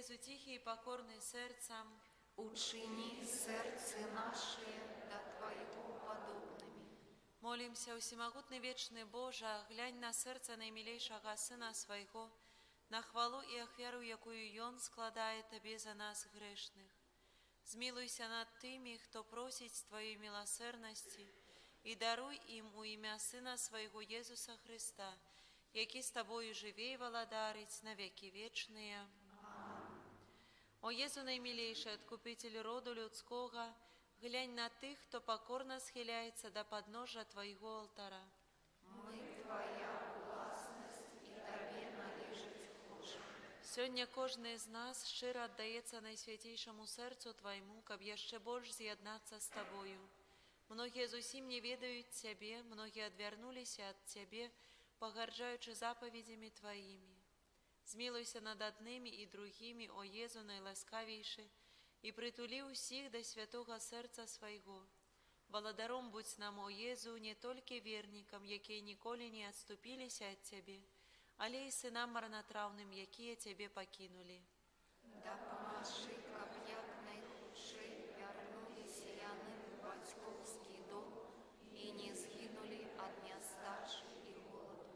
Езу тихий и покорный сердцем, Учини сердце наше до Твоего подобными. молимся, всемогутный вечный Боже, глянь на сердце наимилейшего Сына Своего, на хвалу и ахвяру, якую Он складає Тобі за нас грешных. Змилуйся над тими, хто просить Твоей милосердности, и даруй им у ім'я Сына Своего Єсуса Христа, який з Тобою живе и владарить на веки вечные. О Єсу наимилейший, откупитель роду людского, глянь на тих, хто покорно схиляється до подножия Твоего алтара. Мы Твоя власность, и Тебе належить хочем. Сьогодні кожен з нас щиро віддається найсвятейшему серцю Твоему, каб ще больше з'єднатися з Тобою. Многие зусім не ведают Тебе, многие отвернулись от Тебе, погоржаючи заповедями Твоими. Змилуйся над одними и другими, о Єзу найласкавейший, и притули усіх до святого серця Своего. Владаром будь нам, о Єзу, не только верникам, які ніколи не отступились от Тебе, але й синам марнотравним, які Тебе покинули. Да поможи, каб як найхудший вернулись яны в батьковский дом и не згинули от нестачи и голоду.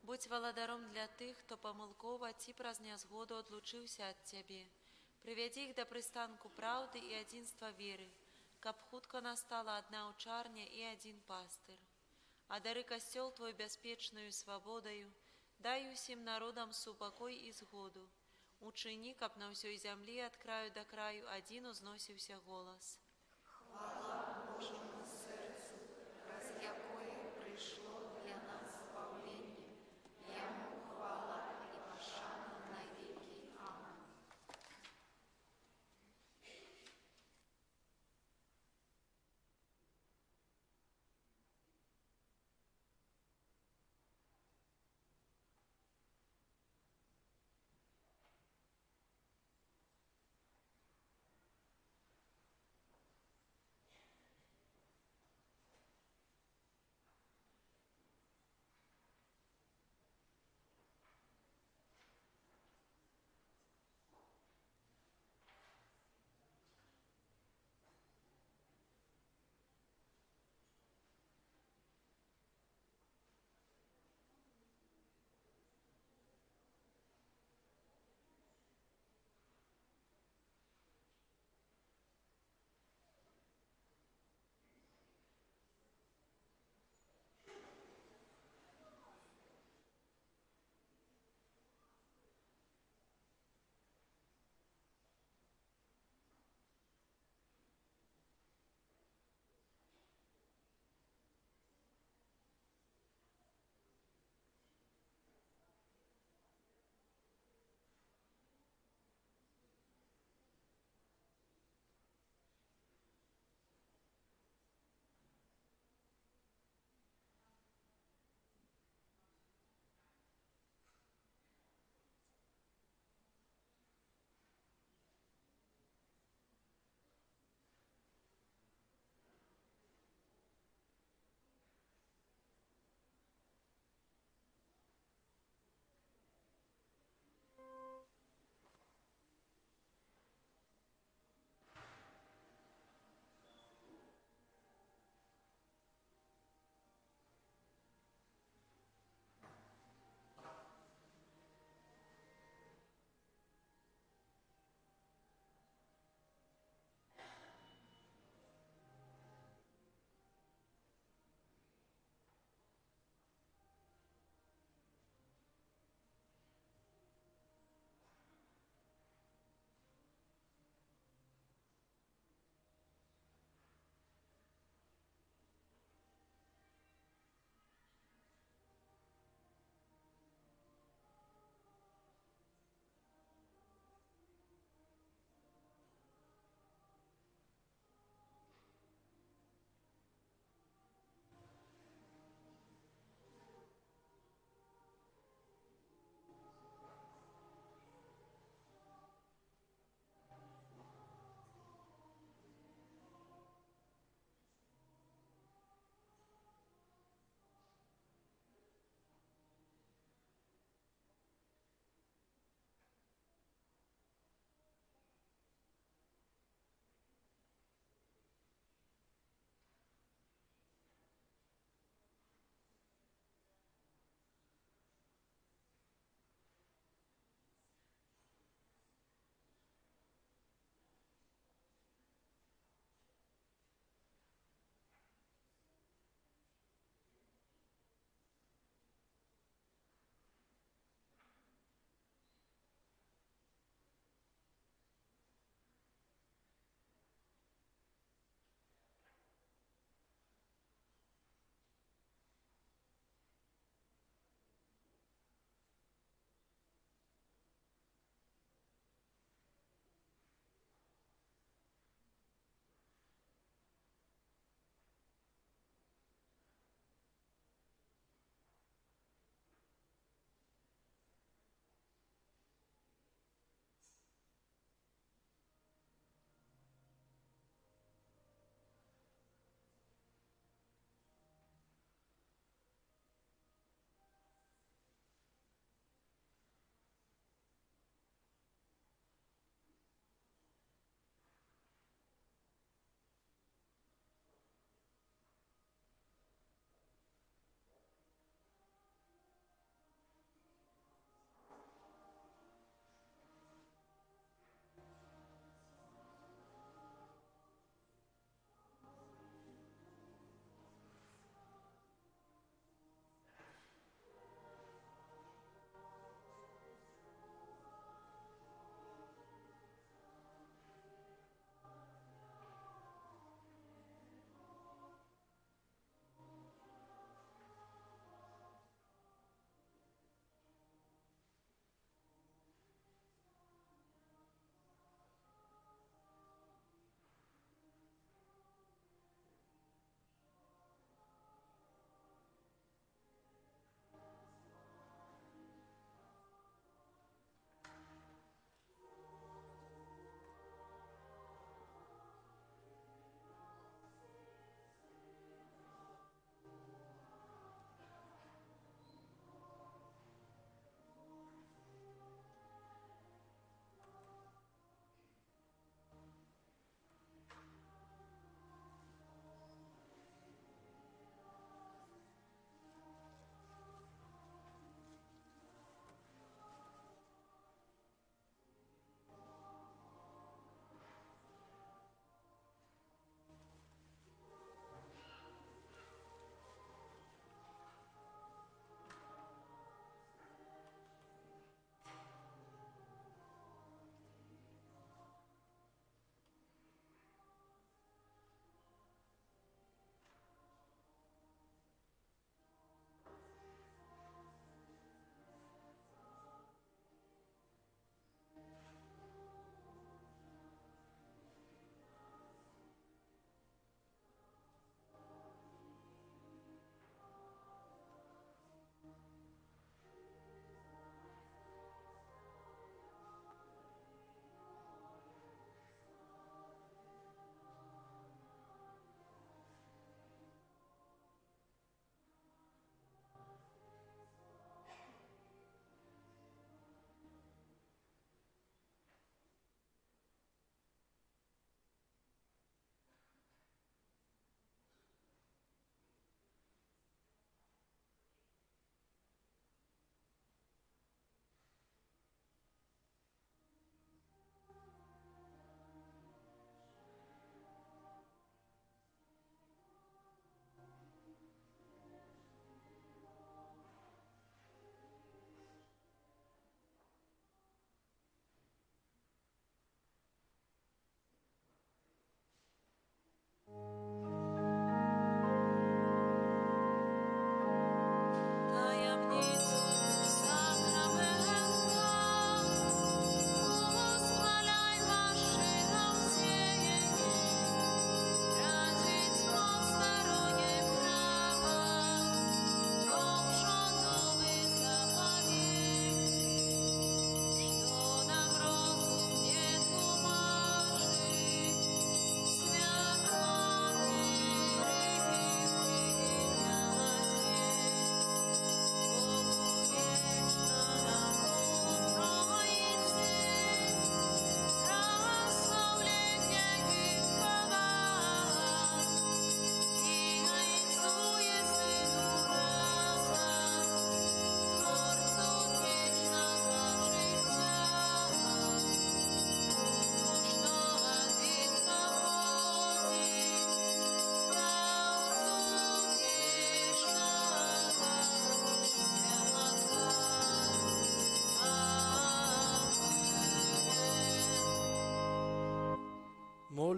Будь владаром для тих, хто помилково ці праз незгоду отлучився от Тебе. Приведи их до пристанку правды и единства веры, каб хутко настала одна учарня и один пастырь. Одари костел Твой беспечную свободою, дай усім народам супокой и згоду. Учини, каб на всей земле от краю до краю один узносився голос. Хвала Божому сердцу, раз якое пришло для нас спавление, Ему хвала и пошана на веки. Аминь.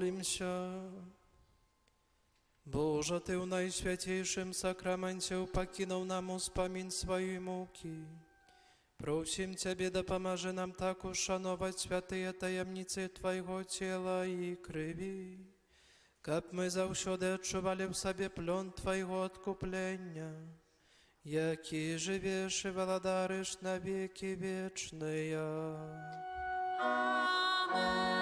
Помолимся. Боже, Ty u Najświętejszym sakramencie upakinął nam uspamięć swojej muki. Просим Тебе, да поможи нам так ушановать святые таємниці Твоего тела и крови, как мы завсёды отчували в себе плен Твоего откупления, який живешь и владаришь на веки вечные. Amen.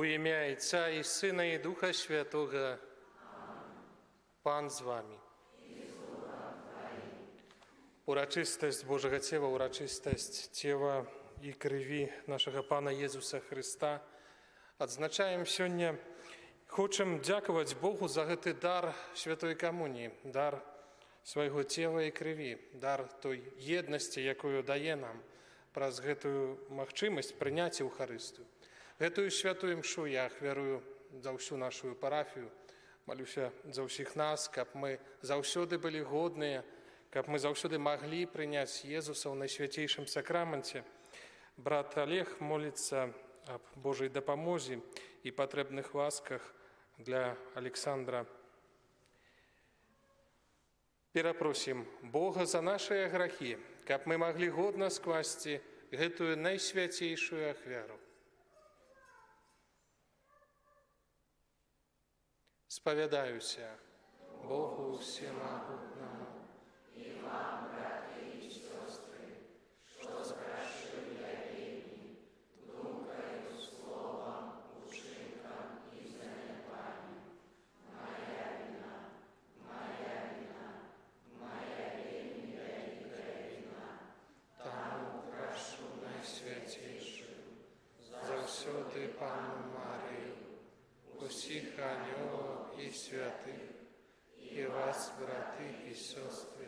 У ім'я Отця і Сина і Духа Святого. Пан з вами. Урачыстасць Божага Цела, урачыстасць цела і крыві нашага Пана Езуса Христа адзначаем сёння. Хочам дзякаваць Богу за гэты дар Святой Камуніі, дар свайго цела і крыві, дар той еднасці, якую дае нам праз гэтую магчымасць прыняць Еўхарыстыю. Гэтую святую мшу я ахвярую за ўсю нашу парафію, малюся за ўсіх нас, каб мы заўсёды былі годныя, каб мы заўсёды маглі прыняць Езуса ў найсвяцейшым сакраменце. Брат Олег моліцца аб Божай дапамозе і патрэбных ласках для Александра. Перапросім Бога за нашыя грахі, каб мы маглі годна скласці гэтую найсвяцейшую ахвяру. Спавядаюся Богу всемогутному и вам, братья и сестры, что согрешил я вельми, думкою, словом, учинком и занепанием. Моя вина, вельми великая вина. Тому прошу найсвятейшую, завсёды Пану Марию, усіх анёлов и святых, и вас, браты и сестры,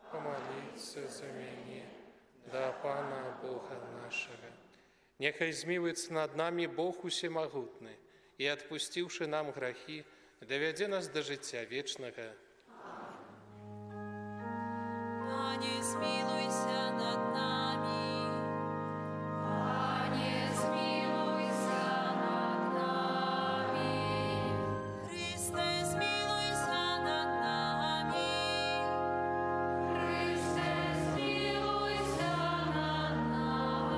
помолиться за меня, да Пана Бога нашего. Нехай змилуется над нами Бог усемогутный, и, отпустивший нам грехи, доведе нас до життя вечного. Пане, змилуйся над нами. Пане, змилуйся над нами. Христе, змилуйся над нами. Христе, змилуйся над нами.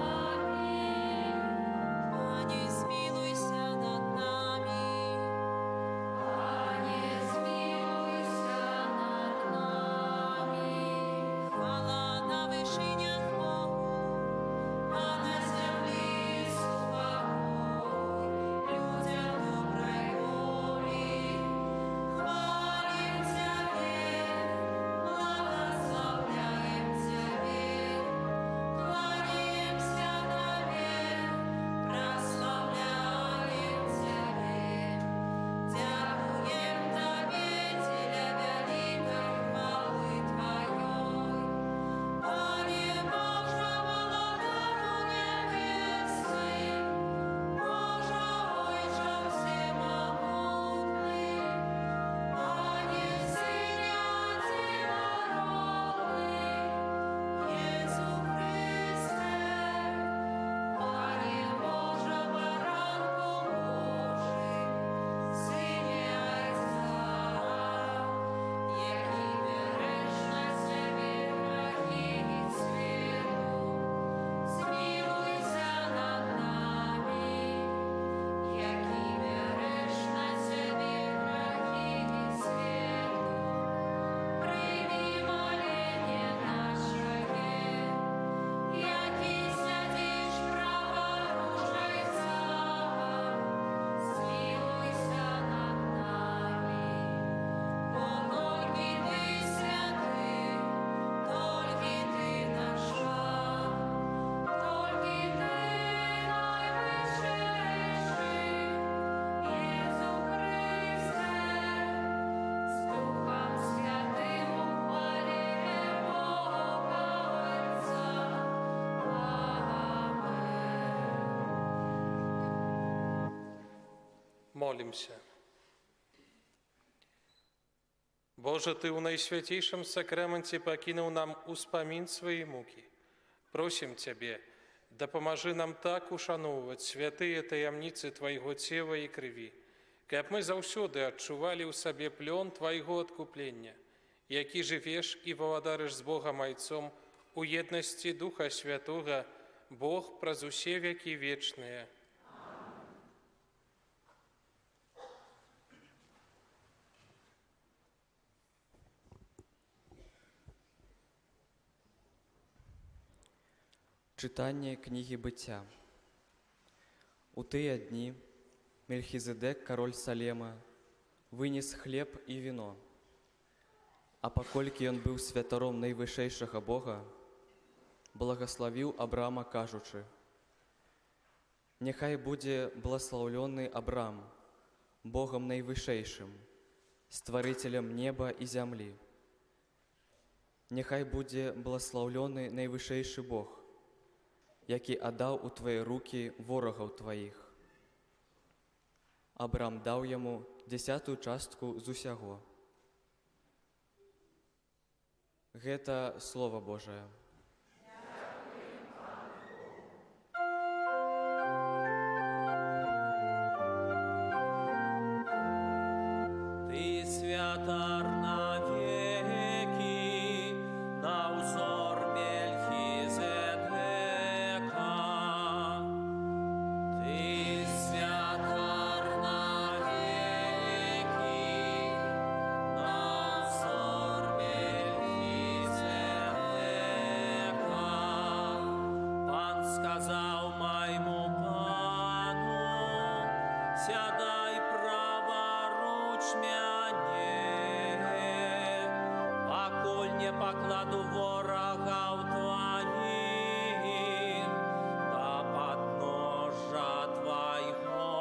Пане, змилуйся над нами. Пане, змилуйся над нами. Хвала на вишинях Богу, а на землі спокой, людям доброй волі. Хвалим Тебе, благословляем Тебе, кланяемся Тебе, прославляем Тебе. Дякуем Тебе, Теля великой хвалы Твоей. Пане Боже, володарю небесный, Боже, Ойче всемогутный, Пане Сыне Одинородный, Иису Христе, Пане Боже, баранку Божий, Сыне Отца, який береш на себе грехи і світу, змилуйся над нами, який береш на себе грехи і світу, прийми моління наше, який сядеш праворужайця, змилуйся над нами. Бо тільки Ти святий, тільки Ти наша, тільки Ти найвищейший, Єсу Христе, з Духом Святим у хвалі Бога Отця. Аминь. Молимся. Боже, Ты у найсвятейшем сакраменте покинул нам успомин своей муки. Просим Тебе, да поможи нам так ушановывать святые таямницы Твоего тела и крови, каб мы заўсёды адчували у сабе плён Твоего откупления, які живешь и владарыш с Богом Отцом у едности Духа Святого, Бог праз усе веки вечные. Читання книги Буття. У тыя дні Мельхизедек, король Салема, вынес хлеб и вино. А покольки он был святаром найвышейшего Бога, благословил Абрама, кажучи: «Нехай буде благословленный Абрам, Богом найвышейшим, створителем неба и земли. Нехай буде благословленный найвышейший Бог, який отдал у твои руки ворогов твоих». Абрам дал ему 10-ту частку з усяго. Гэта Слово Божие. Ты святар навеки, на узор Мельхизедека. Ты святар навеки, на узор Мельхизедека. Пан сказал моему пану: сядай праворуч мяне, покуль не покладу ворогов твоих до подножа твоего.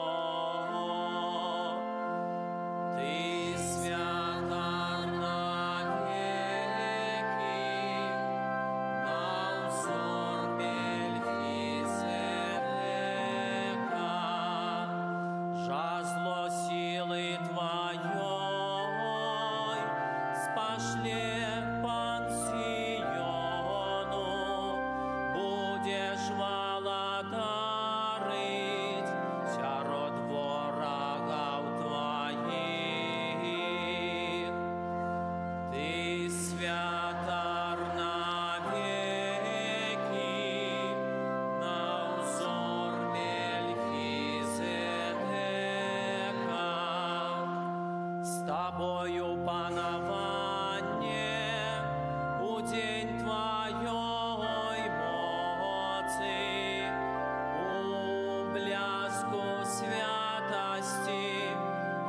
Ты святар навеки, на узор Мельхизедека. Жезло силы твоей спашле пан Сиону, будешь владарить сярод ворогов твоих. Ты святар навеки, на узор Мельхизедека. С тобою панование у день твоей моцы, у бляску святости,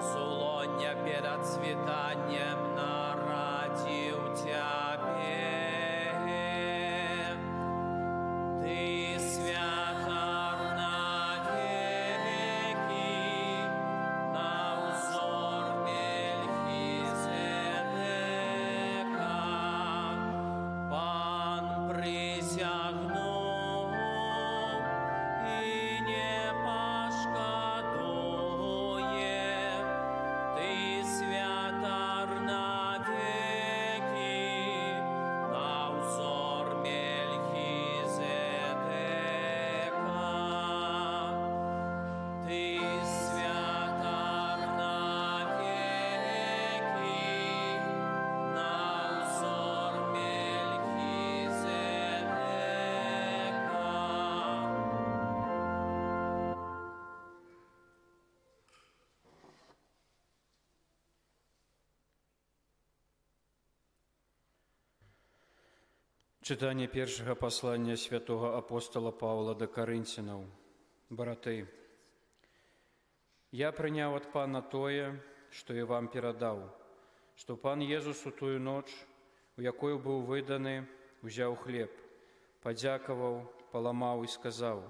зулонья перед свиданием народил тебе. Ты святар навеки, на узор Мельхизедека. Пан присягнул и не пошкодует. Ты святар навеки, на узор Мельхизедека. Ты святар навеки, на узор Мельхизедека. Читання першого послання святого апостола Павла до Коринтянам. Браты, я прыняў ад Пана тое, што і вам перадаў, што Пан Езус у тую ноч, у якую быў выданы, узяў хлеб, падзякаваў, паламаў і сказаў: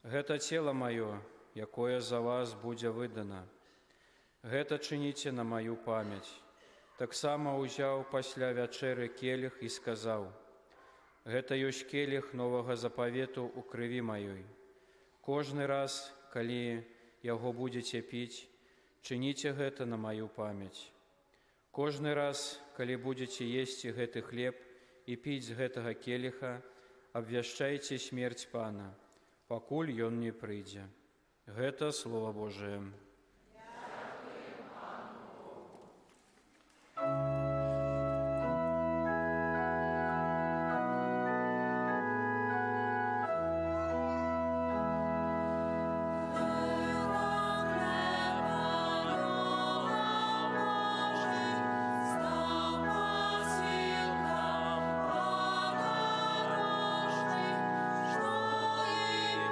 «Гэта цела маё, якое за вас будзе выдана. Гэта чыніце на маю памяць». Таксама ўзяў пасля вячэры келіх і сказаў: «Гэта ёсць келіх новага запавету ў крыві маёй. Кожны раз, калі яго будзеце піць, чыніце гэта на маю памяць. Кожны раз, калі будзеце есці гэты хлеб і піць з гэтага келіха, абвяшчайце смерць Пана, пакуль ён не прыйдзе». Гэта Слово Божие. Что и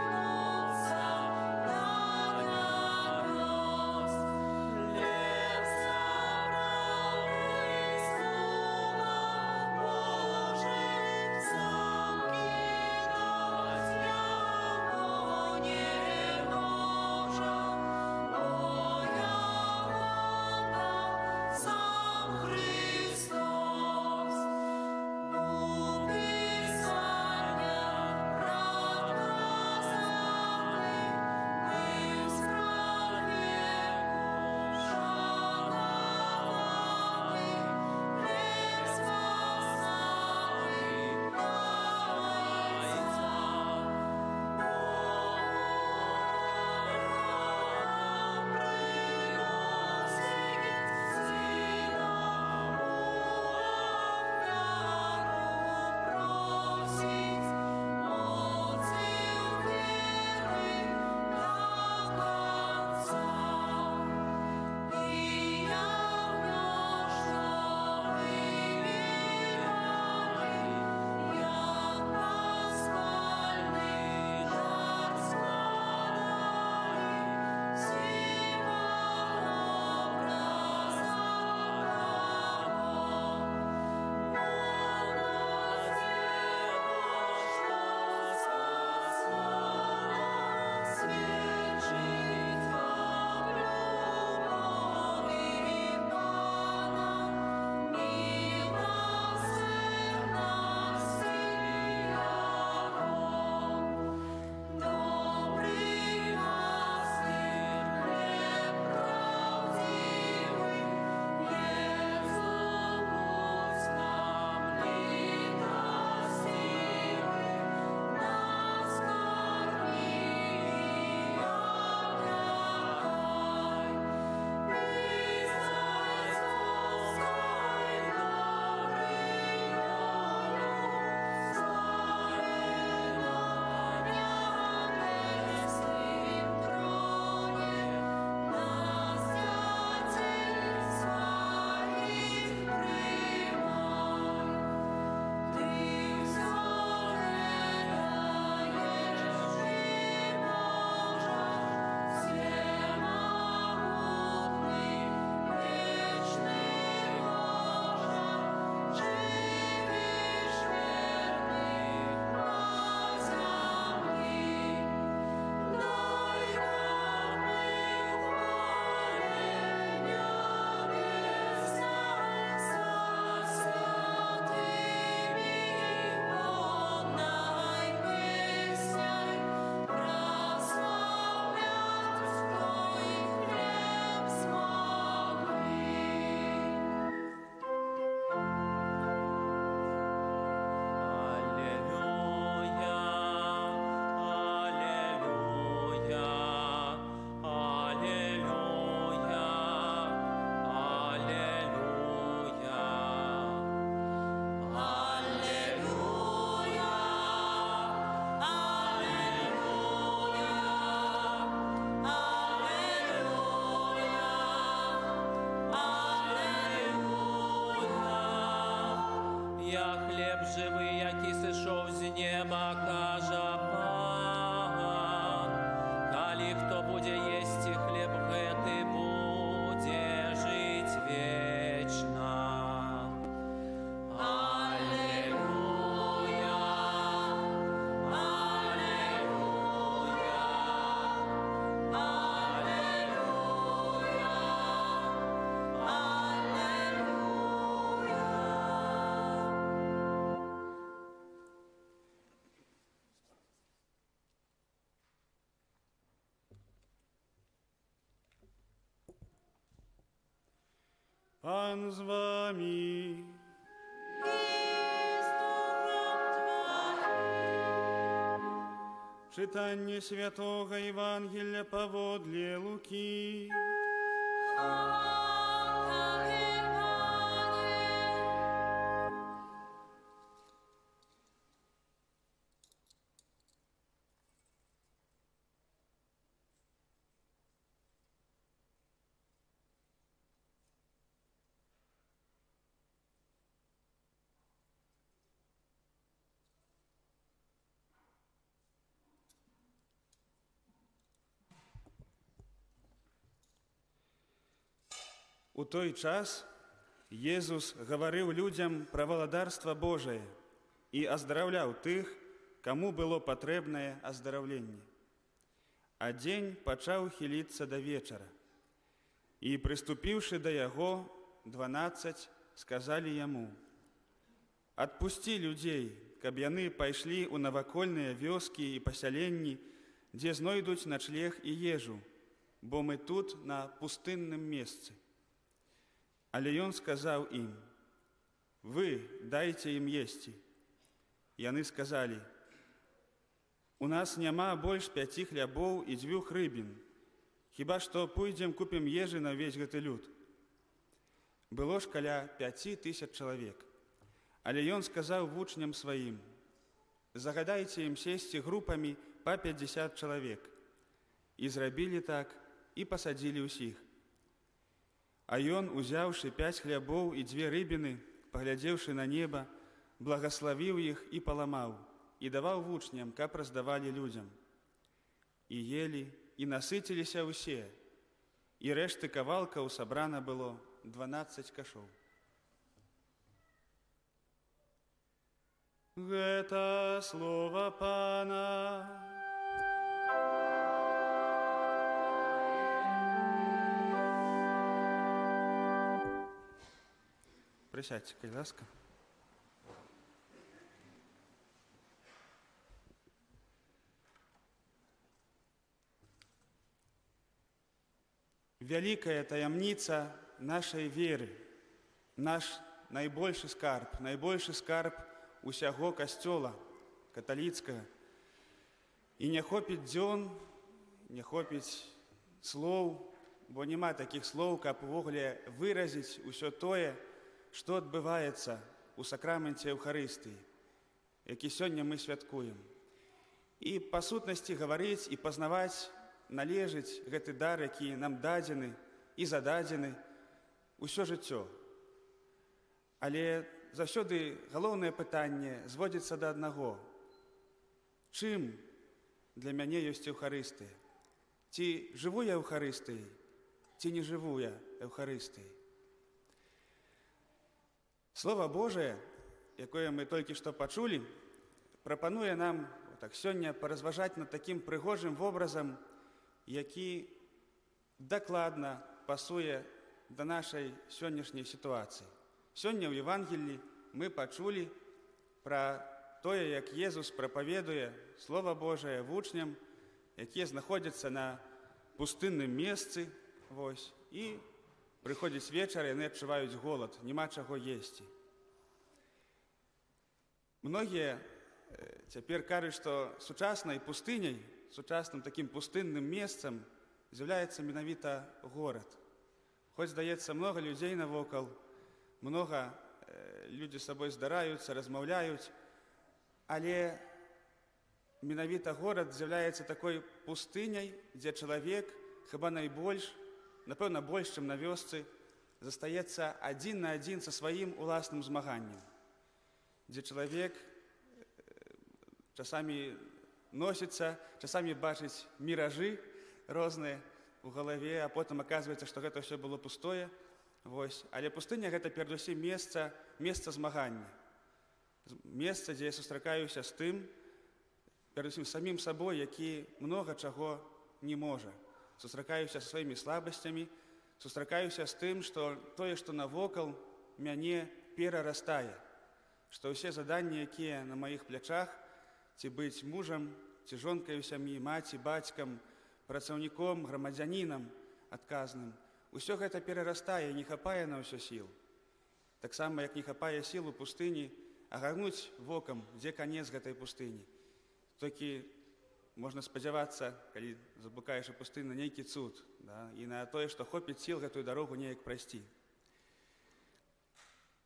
хлеб живий, який сишов з неба, кажа Пан. Калі хто буде єсти хлеб гэты, буде жить вечно. Аллилуйя, аллилуйя, аллилуйя, аллилуйя. Пан з вами. Читання святого Євангелія паводле Луки. У той час Езус гаварыў людзям пра валадарства Божае і аздараўляў тых, каму было патрэбнае аздараўленне. А дзень пачаў хіліцца да вечара. І, прыступіўшы да яго, 12 сказалі яму: «Адпусці людзей, каб яны пайшлі ў навакольныя вёскі і пасяленні, дзе знойдуць начлег і ежу, бо мы тут на пустынным месцы». Але ён сказаў ім: «Вы дайце ім есці». Яны сказалі: «У нас няма больш 5 хлябоў і 2 рыбін. Хіба што пойдзем купім ежы на ўвесь гэты люд». Было ж каля 5000 чалавек. Але ён сказаў вучням сваім: «Загадайце ім сесці групамі па 50 чалавек». І зрабілі так, і пасадзілі ўсіх. А ён, узяўшы 5 хлябоў і 2 рыбіны, паглядзеўшы на неба, благаславіў іх і паламаў, і даваў вучням, каб раздавалі людзям. І елі, і насыціліся ўсе, і рэшты кавалкаў сабрана было 12 кашоў. Гэта слова Пана. Присядьте, будь ласка. Вялікая таямніца нашай веры, наш найбольшы скарб усяго касцёла каталіцкага. І не хопіць дзён, не хопіць слоў, бо няма такіх слоў, каб увогуле выразіць усё тое, што адбываецца ў сакраменце Еўхарыстыі, які сёння мы святкуем. І па сутнасці гаварыць і пазнаваць належыць гэты дар, які нам дадзены і зададзены ўсё жыццё. Але заўсёды галоўнае пытанне зводзіцца да аднаго: чым для мяне ёсць Еўхарыстыя? Ці жыву я Еўхарыстыяй, ці не жыву я Еўхарыстыяй? Слова Божие, якое мы толькі што пачулі, прапануе нам так сёння паразважаць над такім прыгожым вобразам, які дакладна пасуе да нашай сённяшняй сітуацыі. Сёння ў Евангеллі мы пачулі пра тое, як Езус прапаведуе Слова Божае вучням, якія знаходзяцца на пустынным месцы, і прыходзіць вечар, яны адчуваюць голад, няма чаго есці. Многія цяпер кажуць, што сучаснай пустыняй, сучасным такім пустынным месцам з'яўляецца менавіта горад. Хоць, здаецца, многа людзей навокал, многа людзі з сабой здараюцца, размаўляюць, але менавіта горад з'яўляецца такой пустыняй, дзе чалавек, хіба найбольш, напэўна, больш, чым на вёсцы, застаецца адзін на адзін са сваім уласным змаганнем. дзе чалавек часамі носіцца, часамі бачыць міражы розныя у галаве, а потым аказваецца, што гэта ўсё было пустое. Вось. Але пустыня гэта перадусім месца змагання. Месца, дзе я сустракаюся з тым, перадусім самім сабой, які многа чаго не можа. Сустракаюся са сваімі слабасцямі, сустракаюся з тым, што тое, што навокал, мяне перарастае. Што ўсе заданні, якія на маіх плячах, ці быць мужам, ці жонкай у сям'і, маці, бацькам, працаўніком, грамадзянінам адказным, усё гэта перарастае, не хапае на ўсё сіл. Таксама, як не хапае сіл у пустыні, агарнуць вокам, дзе канец гэтай пустыні. Толькі можна спадзявацца, калі заблукаеш у пустыні, на нейкі цуд, да? І на тое, што хопіць сіл гэтую дарогу неяк прайсці.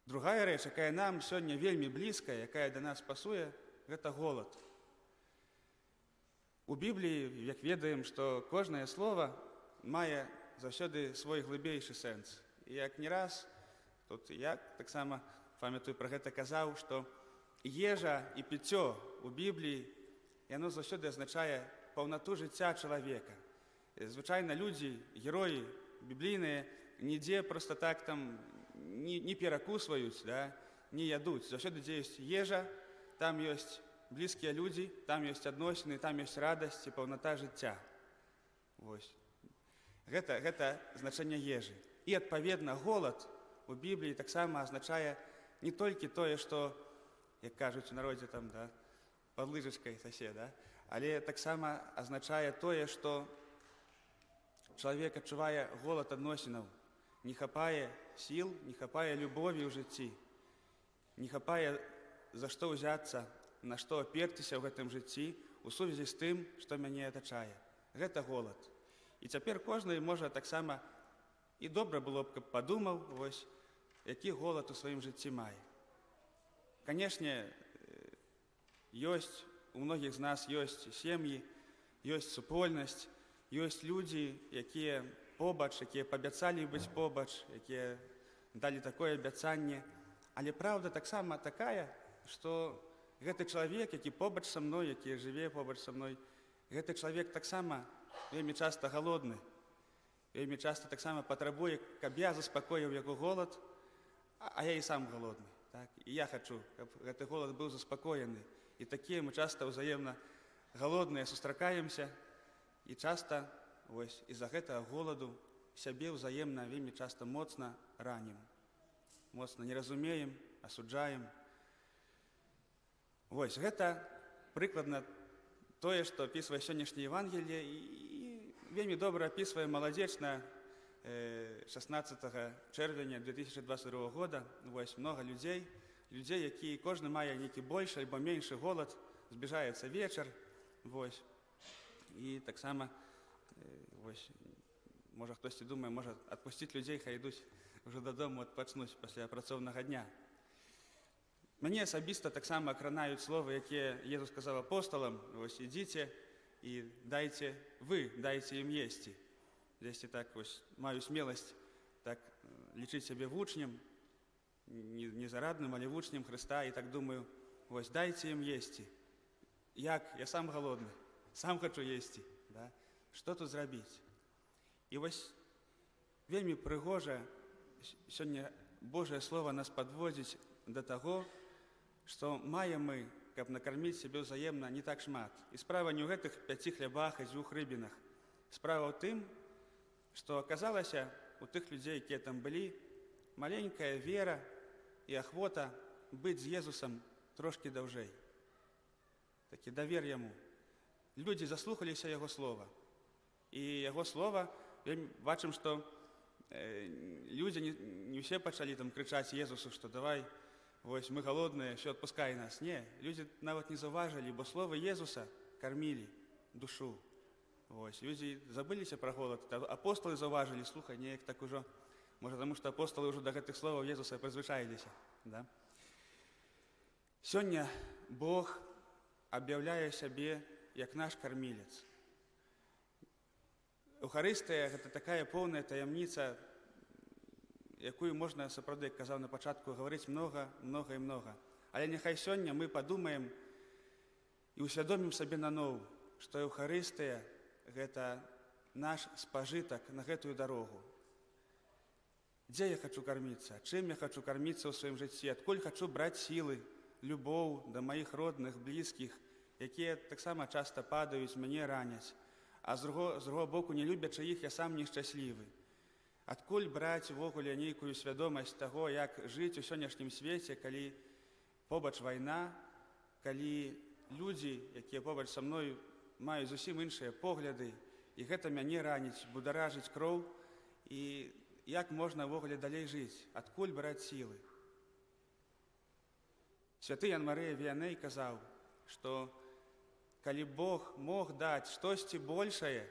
Другая рэч, якая нам сёння вельмі блізкая, якая да нас пасуе, гэта голад. У Бібліі, як ведаем, што кожнае слова мае заўсёды свой глыбейшы сэнс. І як не раз, тут я таксама памятаю пра гэта казаў, што ежа і піццё у Бібліі, яно заўсёды азначае паўнату жыцця чалавека. Звычайна людзі, героі біблійныя, нідзе проста так там не перакусваюць, да, не ядуць. Заўсёды, дзе ёсць ежа, там ёсць блізкія людзі, там ёсць адносіны, там ёсць радасць і паўната жыцця. Вось. Гэта значэнне ежы. І, адпаведна, голад у Бібліі таксама азначае не толькі тое, што, як кажуць у народзе, там, да, пад лыжачкай сасе, да, але таксама азначае тое, што чалавек адчувае голад адносінаў, не хапае сіл, не хапае любові ў жыцці, не хапае за што ўзяцца, на што аперціся ў гэтым жыцці у сувязі з тым, што мяне атачае. Гэта голад. І цяпер кожны можа таксама, і добра было б, каб падумаў, вось, які голад у сваім жыцці мае. Канешне, ёсць, у многіх з нас ёсць сем'і, ёсць супольнасць, ёсць людзі, якія побач, якія пабяцалі быць побач, якія далі такое абяцанне. Але праўда таксама такая, што гэты чалавек, які побач са мной, які жыве побач са мной, гэты чалавек таксама вельмі часта галодны, вельмі часта таксама патрабуе, каб я заспакоіў яго голад, а я і сам галодны. Так? І я хачу, каб гэты голад быў заспакоены. І такія мы часта ўзаемна галодныя сустракаемся, і часта вось, з-за гэтага голаду сябе ўзаемна вельмі часта моцна ранім, моцна не разумеем, асуджаем. Вось, гэта прыкладна тое, што апісвае сённяшняе Евангелие, і вельмі добра апісвае маладзечна 16 чэрвеня 2022 года. Вось, многа людзей, якія кожны мае нейкі большы альбо меншы голад, збіжаецца вечар, вось, і таксама, вось, можа хтосьці думае, можа адпусціць людзей, хай ідуць ўжо дадому адпачнуць пасля працоўнага дня. Мяне асабіста таксама акранаюць словы, якія Езус сказаў апосталам: вось, ідзіце і дайце ім есці. Дзесьці так вось маю смеласць так лічыць сябе вучнем, не зарадным, але вучнем Хрыста, і так думаю, вось, дайце ім есці. Як? Я сам галодны, сам хачу есці. Да? Што тут зрабіць? І вось вельмі прыгожа сёння Божае Слова нас падводзіць да таго, што маем мы, каб накарміць сябе ўзаемна, не так шмат. І справа не ў гэтых 5 хлябах і 2 рыбінах. Справа ў тым, што аказалася у тых людзей, якія там былі, маленькая вера і ахвота быць з Езусам трошкі даўжэй. Такі давер яму. Людзі заслухаліся яго слова. І яго слова, бачым, што людзі не ўсе пачалі там крычаць Езусу, што давай, вось, мы галодныя, все, адпускай нас. Не, людзі нават не заўважылі, бо словы Езуса кармілі душу. Вось, людзі забыліся пра голад. Апосталы заўважылі, слухай, неяк так ужо, можа, таму што апосталы ўжо да гэтых словаў Езуса прызвычаіліся. Да? Сёння Бог аб'яўляе сябе як наш кармілец. Эўхарыстыя – гэта такая поўная таямніца, якую можна, сапраўды, як казаў на пачатку, гаварыць многа і многа. Але няхай сёння мы падумаем і ўсвядомім сабе наноў, што Еўхарыстыя – гэта наш спажытак на гэтую дарогу. Дзе я хачу карміцца? Чым я хачу карміцца ў сваім жыцці? Адкуль хачу браць сілы, любоў да маіх родных, блізкіх, якія таксама часта падаюць, мяне раняць, а з другого боку, не любячы іх, я сам нешчаслівы. Адкуль браць увогуле нейкую свядомасць таго, як жыць у сённяшнім свеце, калі побач вайна, калі людзі, якія побач са мной, маюць зусім іншыя погляды, і гэта мяне раніць, бударажыць кроў, і як можна ўвогуле далей жыць, адкуль браць сілы. Святы Ян Марыя Віяней казаў, што калі Бог мог даць штосьці большае,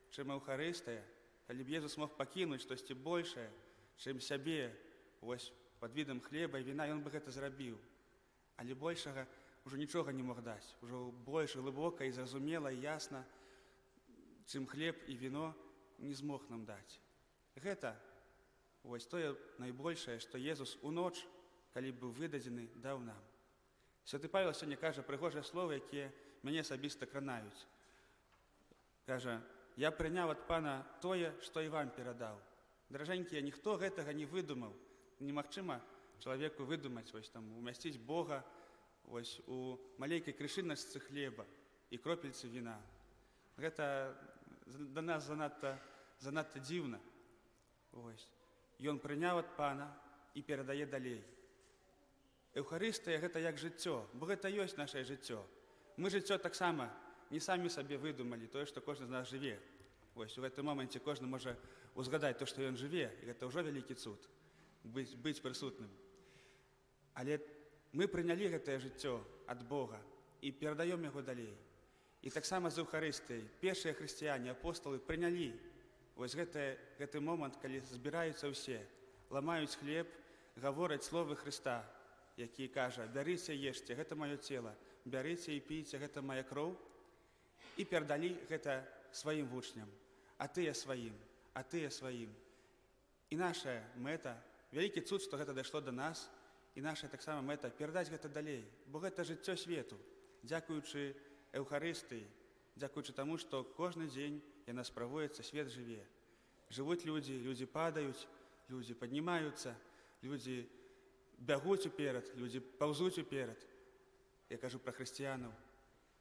чым Еўхарыстыя, калі б Езус мог пакінуць штосьці большае, чым сябе, вось пад відам хлеба і віна, ён бы гэта зрабіў. Але большага ўжо нічога не мог даць, ужо больш глыбока і зразумела і ясна, чым хлеб і віно, не змог нам даць. Гэта вось тое найбольшае, што Езус у ноч, калі быў выдадзены, даў нам. Святы Павел сёння кажа прыгожыя словы, якія мяне асабіста кранаюць. Кажа: «Я прыняў ад Пана тое, што і вам перадаў». Даражэнькія, ніхто гэтага не выдумаў. Немагчыма чалавеку выдумаць, вось там умясціць Бога вось у маленькай крышыначцы хлеба і кропельцы віна. Гэта да нас занадта дзіўна. Вось. Ён прыняў ад Пана і перадае далей. Еўхарыстыя – гэта як жыццё, бо гэта ёсць нашае жыццё. Мы жыццё таксама не самі сабе выдумалі, тое, што кожны з нас жыве. Вось, у гэтым моменце кожны можа узгадаць то, што ён жыве, і гэта ўжо вялікі цуд, быць прысутным. Але мы прынялі гэтае жыццё ад Бога і перадаём яго далей. І таксама з Еўхарыстыяй першыя хрысціяне, апосталы прынялі вось гэты момант, калі збіраюцца ўсе, ламаюць хлеб, гавораць словы Хрыста, які кажа: «Бярыце, ешце, гэта маё цела, бярыце і пійце, гэта мая кроў». І перадалі гэта сваім вучням, а тыя сваім, а тыя сваім. І наша мэта, вялікі цуд, што гэта дайшло да нас, і наша таксама мэта перадаць гэта далей, бо гэта жыццё свету, дзякуючы Еўхарыстыі, дзякуючы таму, што кожны дзень яна справуецца, свет жыве. Жывуць людзі, людзі падаюць, людзі паднімаюцца, людзі бягуць уперад, людзі паўзуць уперад. Я кажу пра хрысціянаў,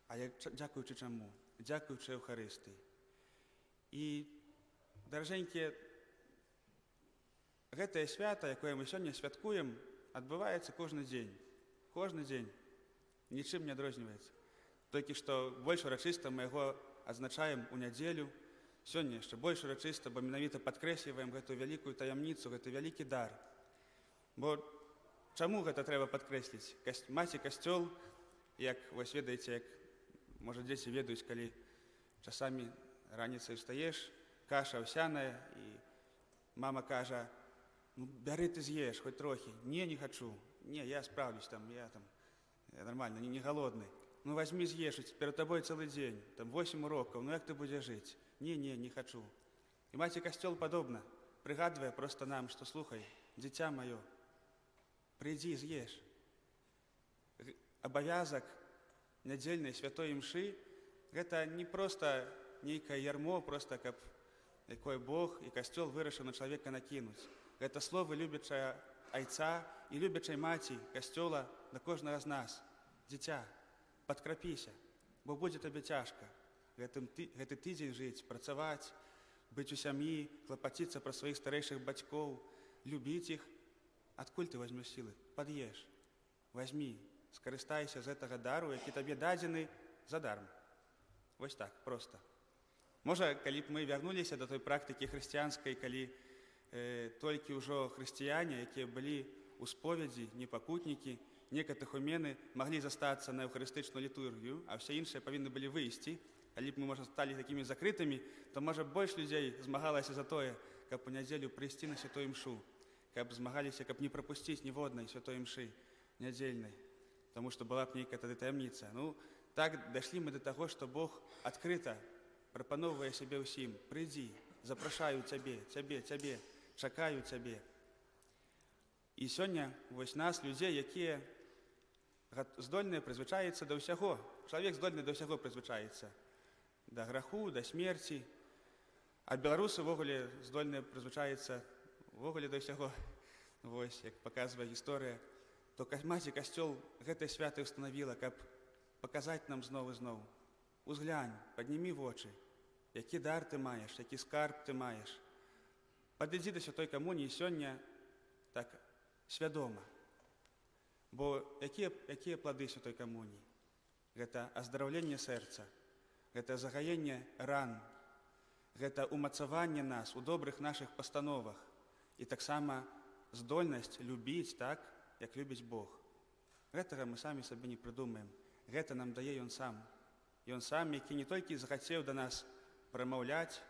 але дзякуючы чаму? Дзякуючы Еўхарыстыі. І, даражэнькія, гэтае свята, якое мы сёння святкуем, адбываецца кожны дзень. Кожны дзень. Нічым не адрозніваецца. Толькі што больш урачыста мы яго адзначаем у нядзелю, сёння яшчэ больш урачыста, бо менавіта падкрэсліваем гэтую вялікую таямніцу, гэты вялікі дар. Бо чаму гэта трэба падкрэсліць? Маці касцёл, як, вось ведаеце, як, можа, дзеці ведаюць, калі часамі раніцай устаеш, каша аўсяная, і мама кажа: «Ну, бяры ты з'еш, хоць трохі». «Не, не хачу. Не, я справлюсь там, я нормально, не голодны». «Ну, возьми, з'еш, перед тобой цэлы дзень, там 8 урокаў, ну як ты будзеш жыць?» «Не, не хачу». І маці касцёл падобна, прыгадвае проста нам, што слухай, дзіця маё, прыйдзі, з'еш. Абавязак нядзельнай святой імшы – гэта не проста нейкае ярмо, проста каб якое Бог і касцёл вырашыў на чалавека накінуць. Гэта словы любячая айца і любячай маці касцёла да кожнага з нас. Дзіця, падкрапіся, бо будзе табе цяжка гэты тыдзень жыць, працаваць, быць у сям'і, клапаціцца пра сваіх старэйшых бацькоў, любіць іх. Адкуль ты возьмеш сілы? Пад'еш. Возьмі, скарыстайся з гэтага дару, які табе дадзены задарма. Вось так, проста. Можа, калі б мы вярнуліся да той практыкі хрысціянскай, калі толькі ўжо хрысціяне, якія былі ў споведзі, непакутнікі, некатэхумены, маглі застацца на еўхарыстычную літургію, а ўсе іншыя павінны былі выйсці. Калі б мы, можа, сталі такімі закрытымі, то, можа, больш людзей змагалася за тое, каб у нядзелю прыйсці на святую імшу, каб змагаліся, каб не прапусціць ніводнай святой імшы нядзельнай, таму што была б нейкая тады таямніца. Ну, так дайшлі мы да таго, што Бог адкрыта прапаноўвае сябе ўсім. Прыйдзі, запрашаю цябе, чакаю цябе. І сёння вось нас, людзей, якія здольны прызвычаецца да ўсяго. Чалавек здольны да ўсяго прызвычаецца. Да граху, да смерці. А беларусы ўвогуле здольны прызвычаецца ўвогуле да ўсяго. Вось, як паказвае гісторыя, то маці касцёл гэтай святай устанавіла, каб паказаць нам зноў і зноў. Узглянь, паднімі вочы, які дар ты маеш, які скарб ты маеш. Падыдзі да святой камуніі сёння так свядома. Бо якія плады святой камуніі? Гэта аздараўленне сэрца, гэта загаенне ран, гэта умацаванне нас у добрых нашых пастановах і таксама здольнасць любіць так, як любіць Бог. Гэтага мы самі сабе не прыдумаем. Гэта нам дае Ён сам. Ён сам, які не толькі захацеў да нас прамаўляць,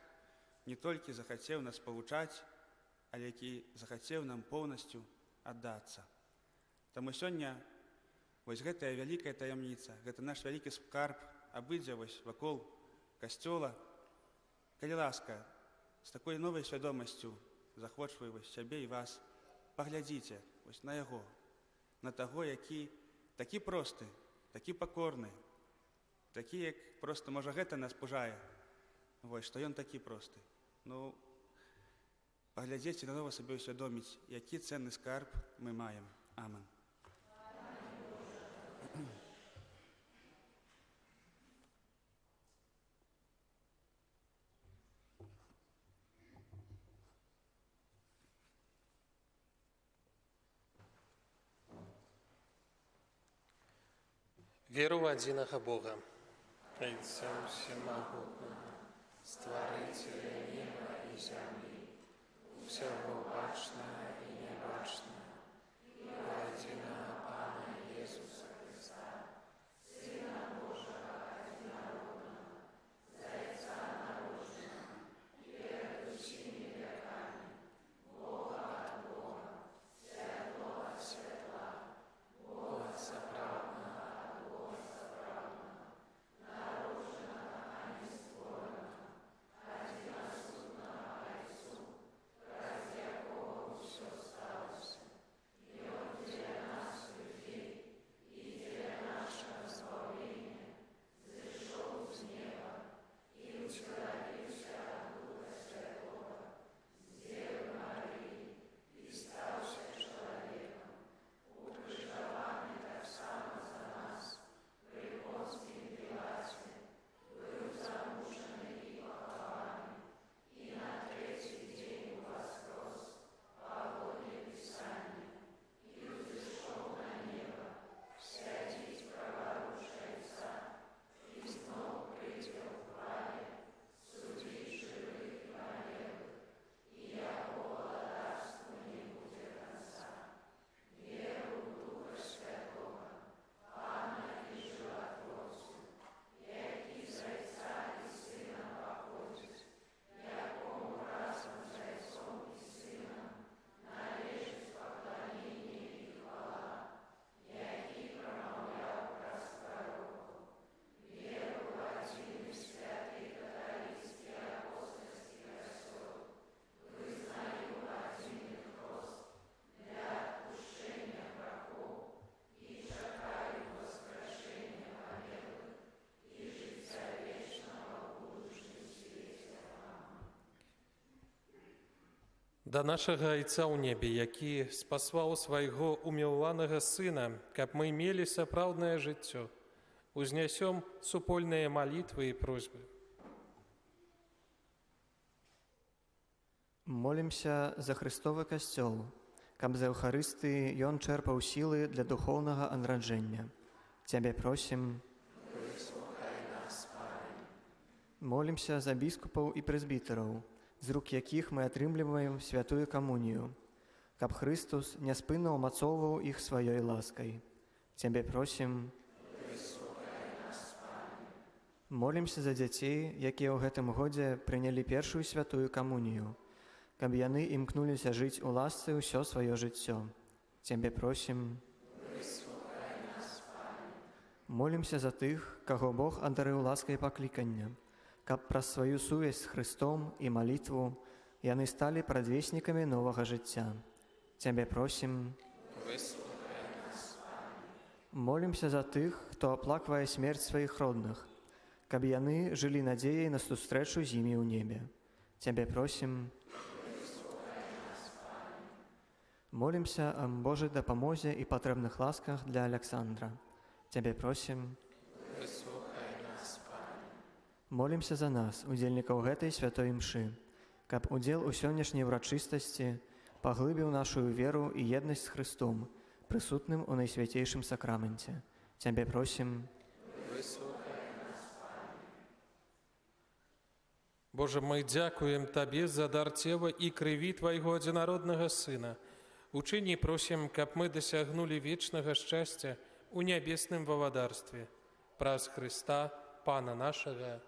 не толькі захацеў нас павучаць, але які захацеў нам поўнасцю аддацца. Таму сёння вось гэтая вялікая таямніца, гэта наш вялікі скарб абыдзе вось вакол касцёла. Калі ласка, з такой новай свядомасцю захвочваю вось сябе і вас, паглядзіце вось на яго, на таго, які такі просты, такі пакорны, такі, як проста, можа, гэта нас пужае, вось, што ён такі просты. Ну, паглядзець і нанова сабе ўсвядоміць, які ценны скарб мы маем. Аман. Веру в адзінага Бога, Отця Всемагутнага, Стварыцеля неба і зямлі, усяго бачнага і нябачнага, і в адзінага Пана Jesúsa Христа, Сына Божага адзінароднага, Зайца народжанага, перад усімі вякамі, Бога ад Бога, святлога ад святла, Бога сапраўднага, Да нашага Айца ў небе, які спасваў свайго умілаванага Сына, каб мы мелі сапраўднае жыццё, узнясём супольныя малітвы і просьбы. Молімся за Христовы касцёл, каб з Еўхарыстыі ён чэрпаў сілы для духоўнага адраджэння. Цябе просім. Выслухай нас, Пане. Молімся за біскупаў і прэзбітэраў, з рук якіх мы атрымліваем святую камунію, каб Христус няспынна ўмацоўваў іх сваёй ласкай. Цябе просім. Выслухай нас, Пане. Молімся за дзяцей, якія ў гэтым годзе прынялі першую святую камунію, каб яны імкнуліся жыць у ласцы ўсё сваё жыццё. Цябе просім. Выслухай нас, Пане. Молімся за тых, каго Бог адарыў ласкай паклікання, каб праз сваю сувязь з Христом і малітву яны сталі прадвеснікамі новага жыцця. Цябе просім. Выслухай нас, Пане. Молімся за тых, хто аплаквае смерць сваіх родных, каб яны жылі надзеяй на сустрэчу з імі ў небе. Цябе просім. Молімся о Божай дапамозе і патрэбных ласках для Александра. Цябе просім. Молімся за нас, удзельнікаў гэтай святой імшы, каб удзел у сённяшняй урачыстасці паглыбіў нашу веру і еднасць з Христом, прысутным у найсвяцейшым сакраменце. Цябе просім. Боже, мы дзякуем Табе за дар цела і крыві Твайго адзінароднага Сына. Учыні просім, каб мы дасягнулі вечнага шчасця у нябесным валадарстве. Праз Христа, Пана нашага.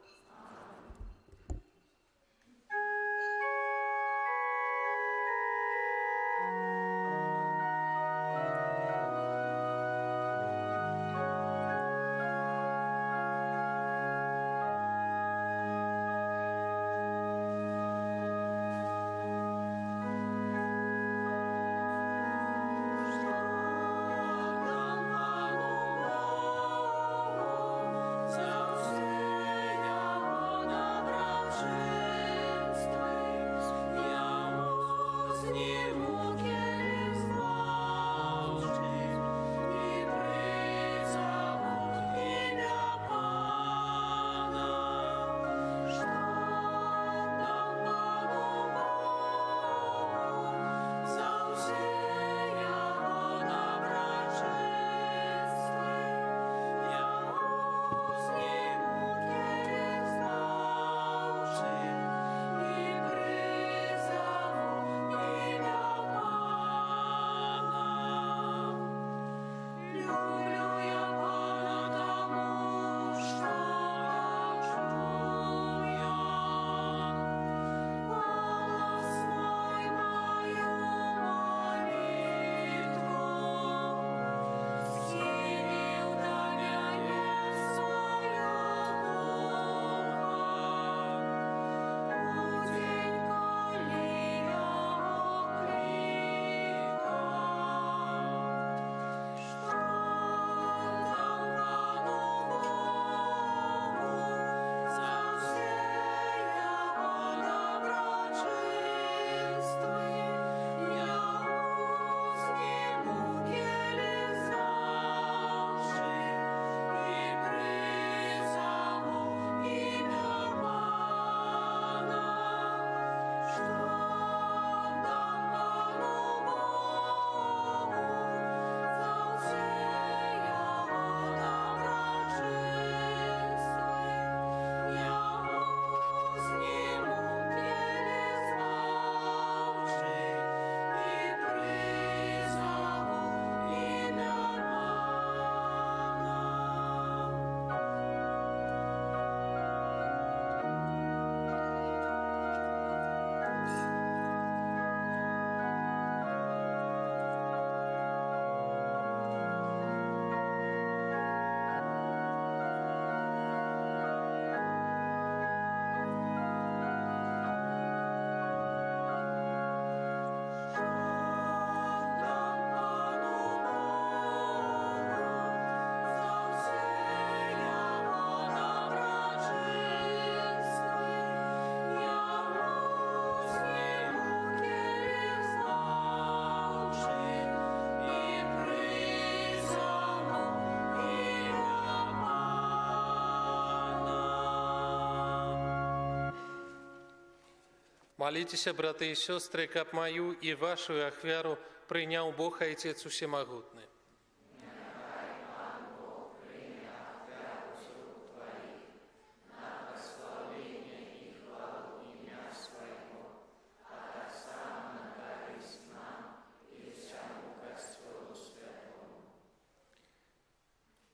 Молитесь, браты и сестры, каб мою и вашу ахвяру принял Бог Отец Всемогутный.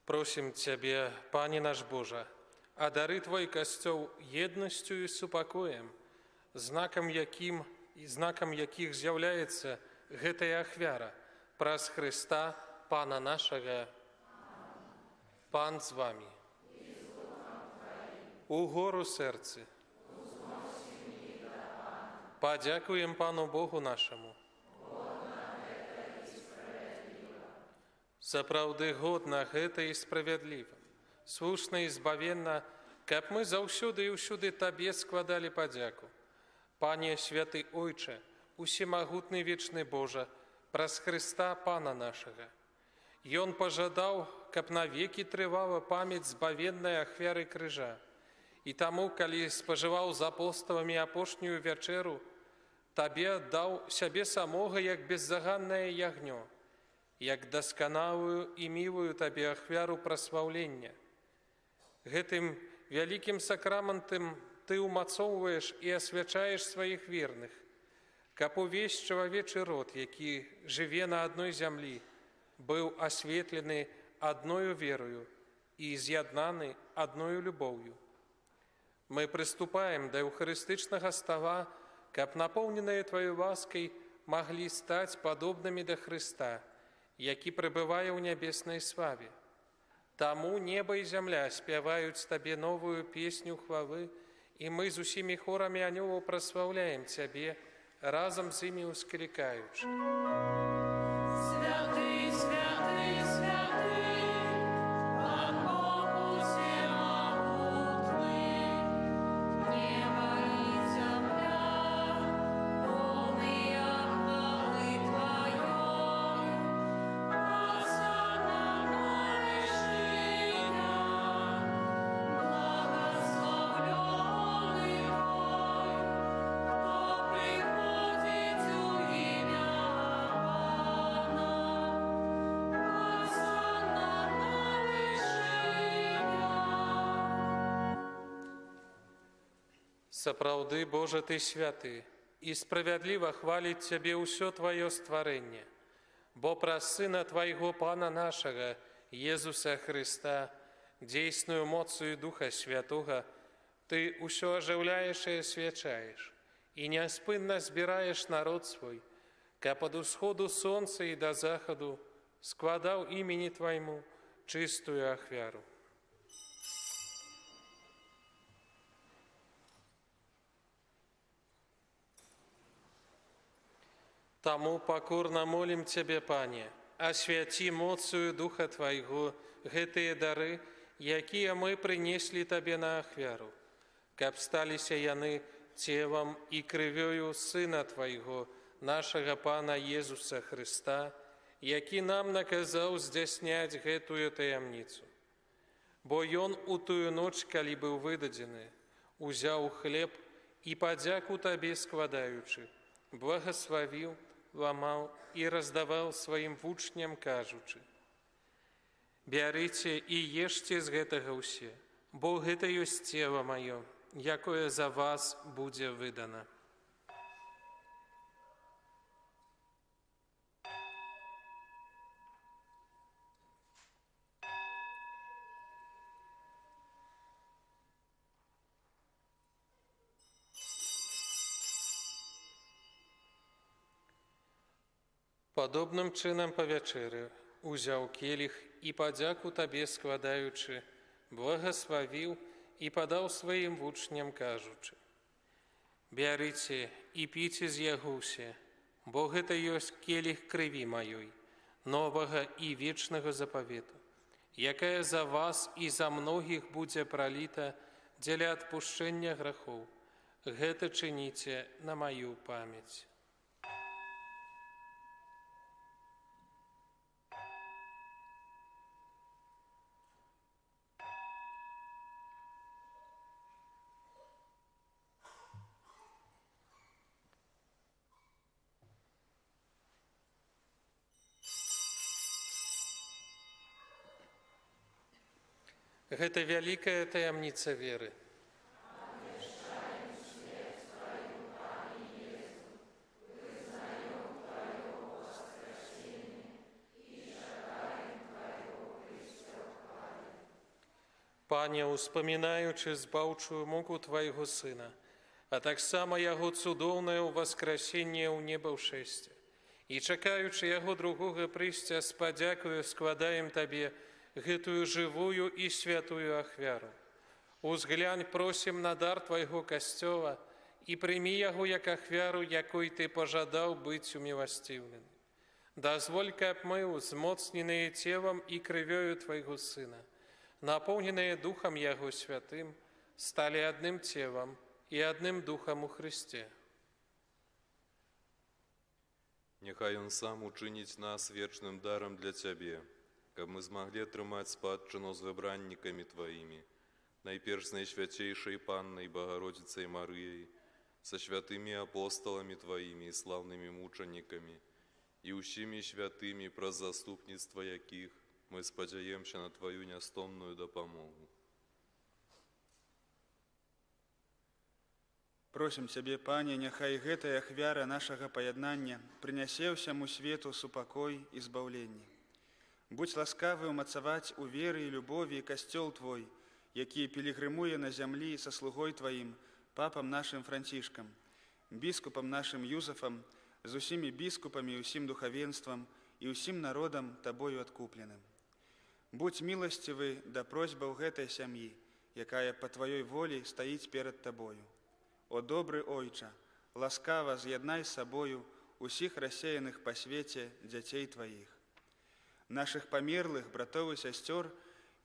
Просим Тебя, Пане наш Боже, одари Твой Костел едностью и супокоем, знаком яких з'являецца гэтая ахвяра, праз Христа, Пана нашага. Пан з вами. У гору серцы. Подякуем Пану Богу нашему. Сапраўды годна гэта і справядліва, слушна і збавенна, каб мы заўсёды і ўсюды Табе складалі падзяку. Пане святы Ойче, усемагутны вечны Божа, праз Хрыста Пана нашага. Ён пажадаў, каб навекі трывала памяць збавеннай ахвяры крыжа. І таму, калі спажываў з апосталамі апошнюю вячэру, Табе аддаў сябе самога, як беззаганнае ягнё, як дасканалую і мілую Табе ахвяру праслаўлення. Гэтым вялікім сакраментам Ты умацоўваеш і асвячаеш сваіх верных, каб увесь чалавечы род, які жыве на адной зямлі, быў асветлены адною верою і з'яднаны адною любоўю. Мы прыступаем да эўхарыстычнага стала, каб напоўненыя Тваёй ласкай маглі стаць падобнымі да Хрыста, які пребывае ў нябеснай славе. Таму неба і зямля спяваюць Табе новую песню хвалы, і мы з усімі хорамі анёлаў праслаўляем Цябе, разам з імі ўсклікаючы. Святый, святый, святый, Пан Бог усемогутный, небо и земля, полные хвалы Твоей, Осанна на вершинах, благословленный Твой, кто приходит у имя Пана. Осанна на вершинах. Сапраўды, Божа, Ты святы, і справядліва хваліць Цябе ўсё Тваё стварэнне, бо праз Сына Твайго Пана нашага, Езуса Хрыста, дзейсную моцаю Духа Святога, Ты ўсё ажыўляеш і асвячаеш, і няспынна збіраеш народ свой, каб ад усходу сонца і да захаду складаў імені Твайму чыстую ахвяру. Таму пакорна молім Цябе, Пане, асвяці моцаю Духа Твайго гэтыя дары, якія мы прынеслі Табе на ахвяру, каб сталіся яны целам і крывёю Сына Твайго, нашага Пана Езуса Хрыста, які нам наказаў здзяйсняць гэтую таямніцу. Бо Ён у тую ноч, калі быў выдадзены, узяў хлеб і падзяку Табе складаючы, благаславіў, ламаў і раздаваў сваім вучням, кажучы: «Бярыце і ешце з гэтага ўсе, бо гэта ёсць цела маё, якое за вас будзе выдана». Падобным чынам па вячэры узяў келіх і падзяку Табе складаючы, благаславіў і падаў сваім вучням, кажучы: «Бярыце і піце з яго ўсе, бо гэта ёсць келіх крыві маёй, новага і вечнага запавету, якая за вас і за многіх будзе праліта дзеля адпушчэння грахоў. Гэта чыніце на маю памяць». Гэта вялікая таямніца веры. Пане, успамінаючы збаўчую муку Твайго Сына, а таксама Яго цудоўнае ўваскрасенне ў неба ўшэсце, і чакаючы Яго другога прыйсця, з падзякаю складаем Табе гэтую жывую і святую ахвяру. Узглянь, просім, на дар Твайго касцёла і прымі яго як ахвяру, якой Ты пажадаў быць уміласціўлены. Дозволь, как мы, узмоцненные телом и кровью Твоего Сына, наполненные Духом Его Святым, стали одним телом и одним Духом у Христе. Нехай Он сам учинить нас вечным даром для Тебе, каб мы змогли трымаць спадчыну з выбраннікамі Твоими, найперш з найсвятейшей Панной Богородицей Марыяй, со святыми апостолами Твоими и славными мучениками, и усими святыми, про заступництво яких мы спадзяемся на Твою нястомную допомогу. Просім Цябе, Пане, няхай гэтая ахвяра нашага паяднання прынясе ўсяму свету супакой і збаўленне. Будь ласкавы умацаваць у веры і любові касцёл Твой, які пілігрымуе на зямлі са слугой Тваім, папам нашым Францішкам, біскупам нашым Юзафам, з усімі біскупамі і усім духавенствам і усім народам Табою адкупленым. Будь міласцівы да просьбаў гэтай сям'і, якая па Тваёй волі стаіць перад Табою. О добры Ойча, ласкава з'яднай з сабою усіх рассеяных па свеце дзяцей Тваіх. Нашых памерлых братоў і сясцёр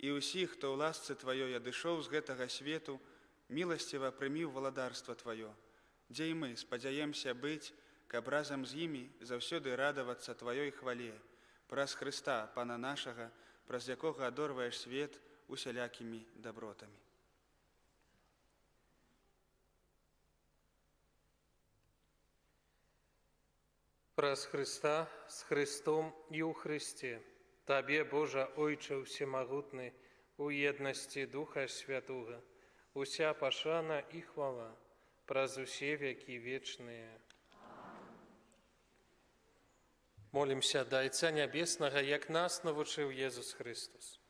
і ўсіх, хто ў ласцы Тваёй адышоў з гэтага свету, міласціва прымі ў валадарства Тваё, дзе і мы спадзяемся быць, каб разам з імі заўсёды радавацца Тваёй хвале, праз Хрыста, Пана нашага, праз якога адорваеш свет усялякімі дабротамі. Праз Христа, с Христом и у Христе, Табе, Божа, Ойче всемогутный, у едности Духа Святого, уся пашана и хвала, праз усе веки вечные. Молимся до Отца Небесного, як нас навучил Иисус Христос.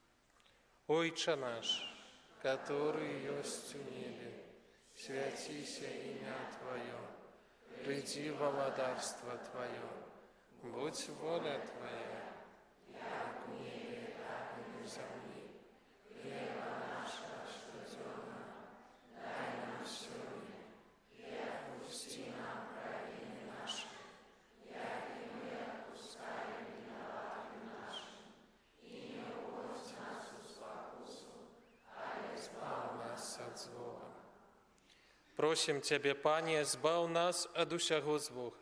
Ойче наш, который есть в небе, святися имя Твое, приди во владарство Твое, будь воля Твоя, как в небе, так и на земле. Хлеба нашего ежедневного дай нам сегодня, и отпусти нам провины наши, як и мы отпускаем виноватым нашим, и не уводь нас в спокусу, а избавь нас от злого. Просим Тебе, Пане, збав нас ад усяго злога.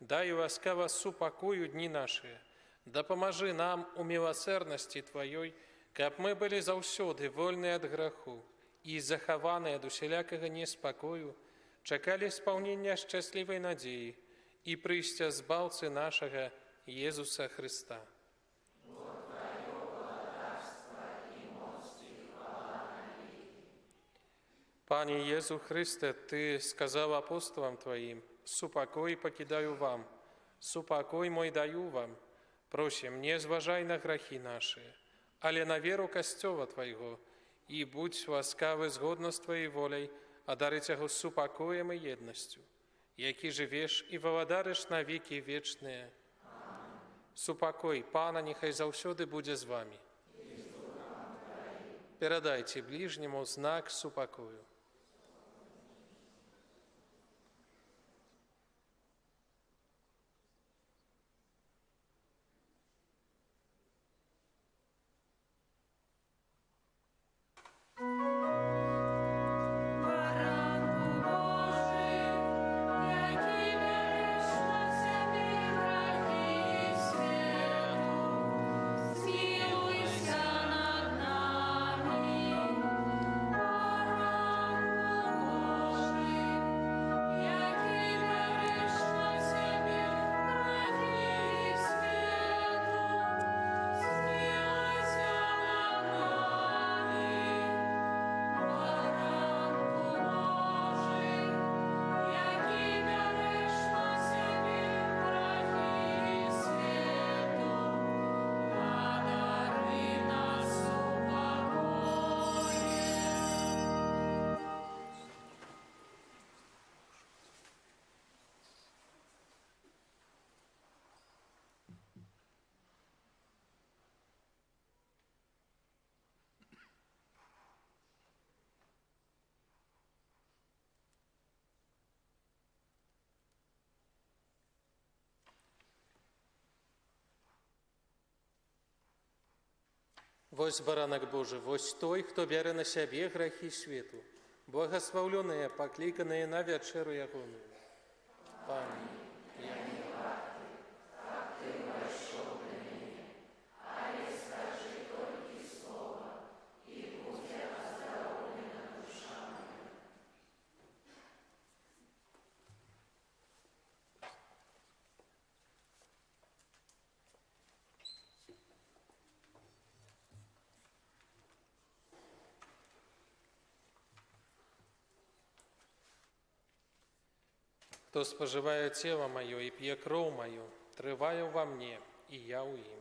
Дай ласкаво супакою дні наші, дапамажы нам у милосердности Твоей, каб мы были заўсёды вольны ад граху и захаваны ад усялякага неспакою, чакали исполнения счастливой надеи и прыйсця збаўцы нашага Иисуса Христа. Пане Иисус Христе, Ты сказал апостолам Твоим: «Супокой покидаю вам, супокой мой даю вам». Просим, не зважай на грехи наши, але на веру Костёла Твоего, и будь ласкавы згодно с Твоей волей одарить его супокоем и едностью, які живеш и владариш на веки вечные. Супокой Пана нехай заўсёды буде з вами. Передайте ближнему знак супокою. Смилуйся над нами, Вось баранак Божы, вось той, хто бярэ на сябе грахі свету, благословленыя, пакліканыя на вячэру ягоную. Пане, я не варты, каб ты ўвайшоў на мяне, але скажы толькі слова, і будзе аздароўлена душа моя. Хто спажывае цела маё і п'е кроў маю, трывае ўва мне, і я ў ім.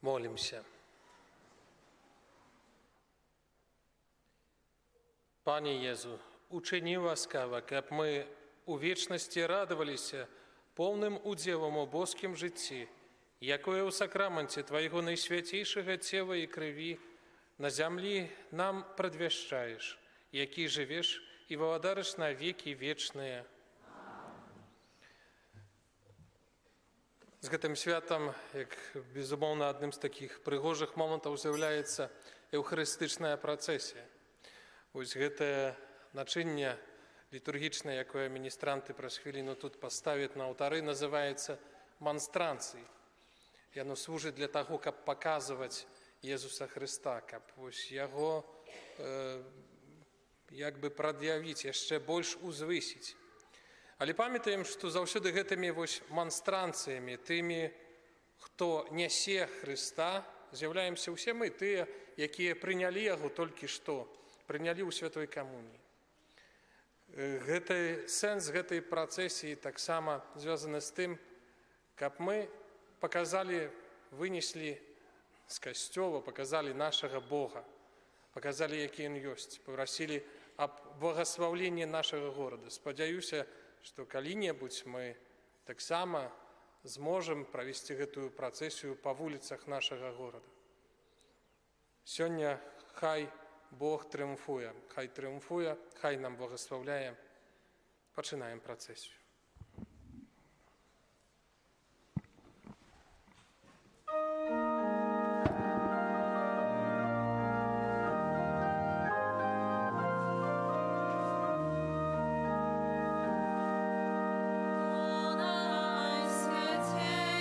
Молимся. Пане Езу, учини ласкаво, каб мы у вечности радовалися повним удзелом у боскім житті, якое у сакраменті Твоего найсвятейшего тела и крови на землі нам предвещаешь, які живеш и владариш на веки вечные. З гэтым святам, як безумоўна, адным з такіх прыгожых момантаў з'яўляецца эўхарыстычная працэсія. Вось гэтае начынне літургічнае, якое міністранты праз хвіліну тут паставяць на алтары, называецца манстранцыяй. Яно служыць для таго, каб паказваць Езуса Хрыста, каб вось яго як бы прад'явіць, яшчэ больш узвысіць. Але памятаем, што заўсёды гэтымі вось манстранцыямі, тымі, хто нясе Хрыста, з'яўляемся ўсе мы, тыя, якія прынялі яго толькі што, прынялі ў святой камуніі. Сэнс гэтай працэсіі таксама звязаны з тым, каб мы паказалі, вынеслі з касцёла, паказалі нашага Бога, паказалі, які ён ёсць, папрасілі аб благаслаўленні нашага горада. Спадзяюся, што калі-небудзь мы таксама зможам правесці гэтую працэсію па вуліцах нашага горада. Сёння хай Бог трыумфуе, хай нам благаслаўляе. Пачынаем працэсію. Святейшая,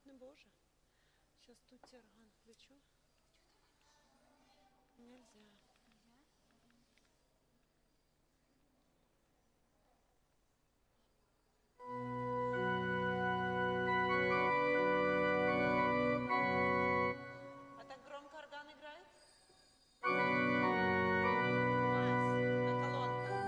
Не Боже. Сейчас тут тебе орган включу. Нельзя. А так громко орган играет? Вась, на колонках.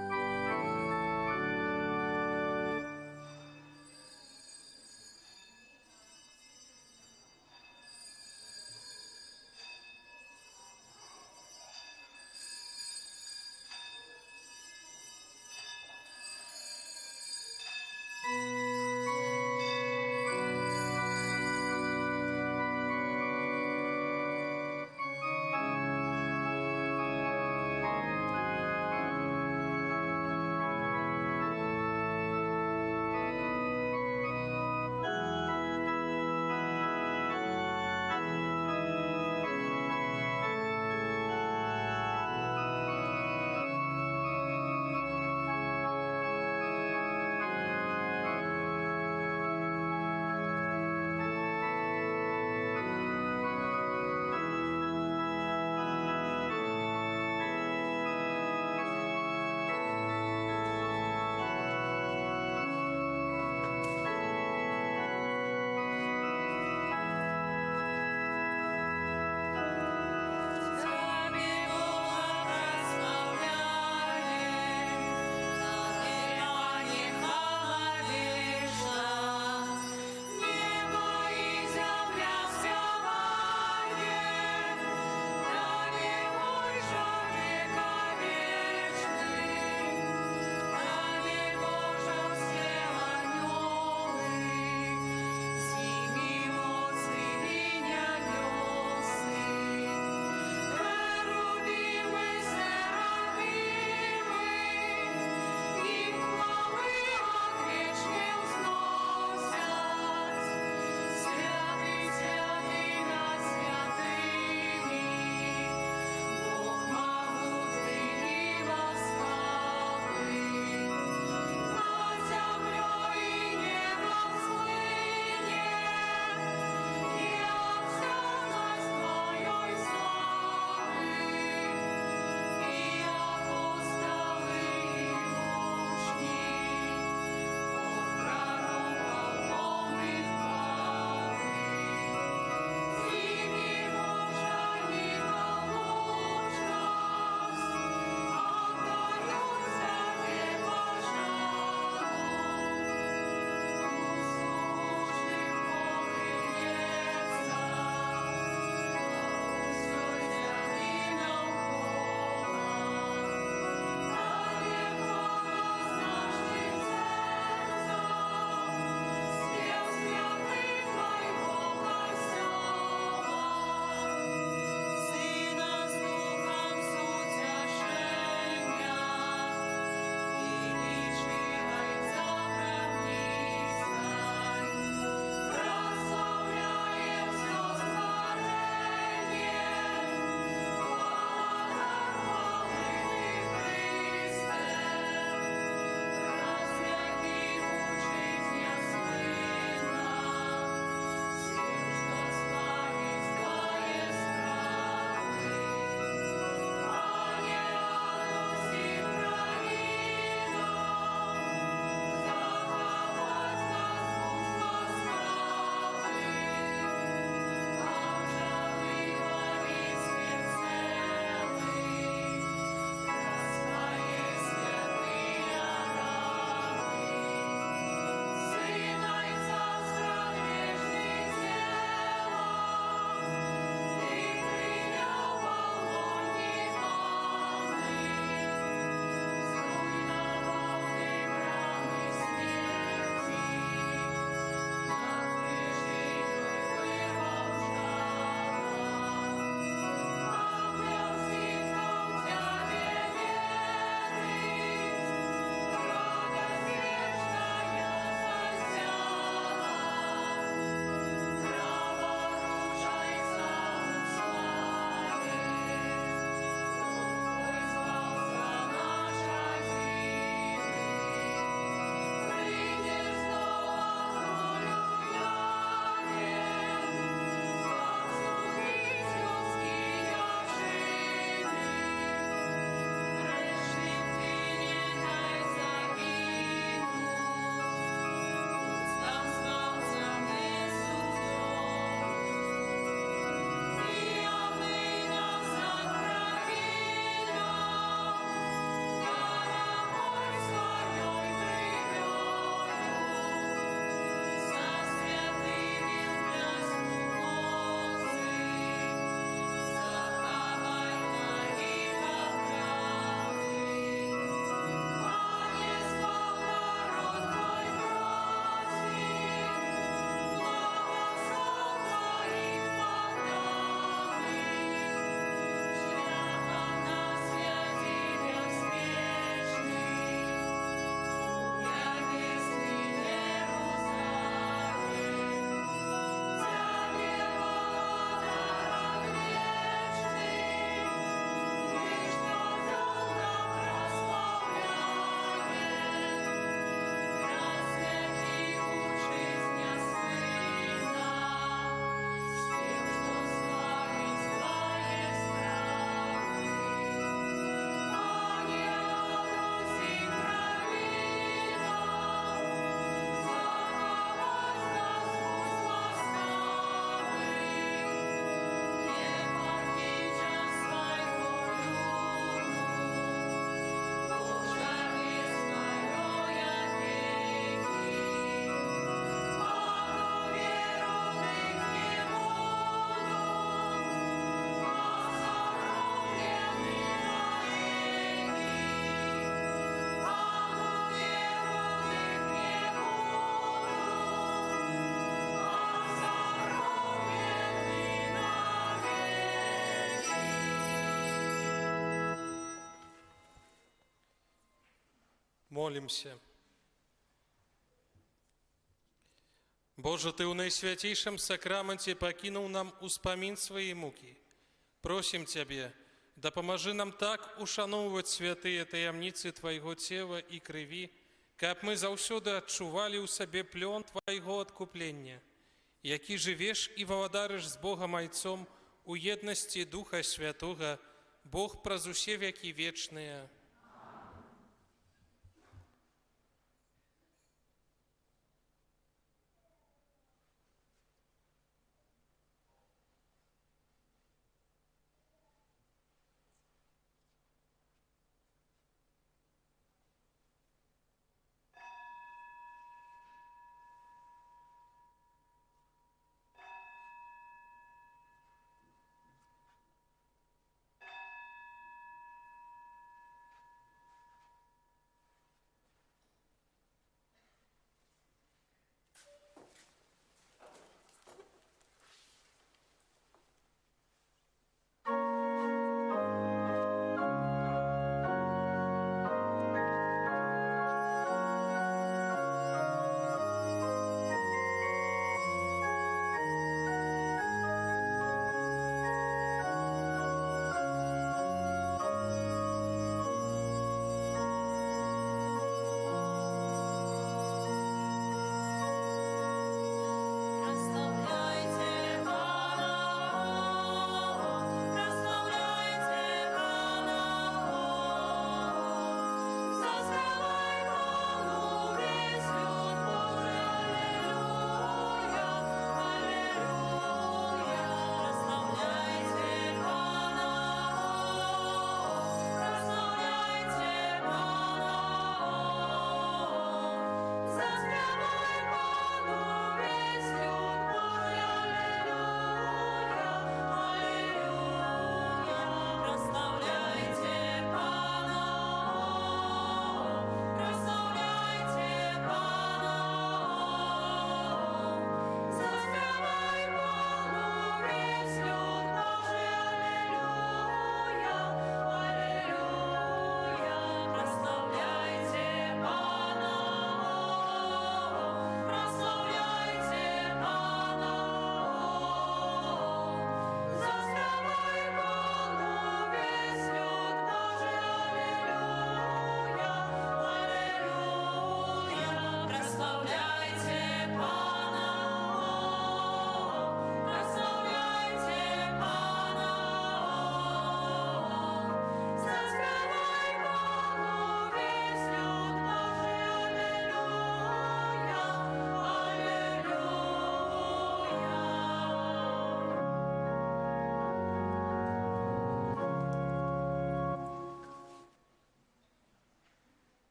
Помолимся. Боже, Ты в наисвятейшем сакраменте покинул нам успомин своей муки. Просим Тебе, да поможи нам так ушановывать святые таямницы Твоего тела и крови, как мы заўсёды адчували у себе плен Твоего откупления, які живешь и владарыш с Богом Отцом у едности Духа Святого, Бог праз усе веки вечные.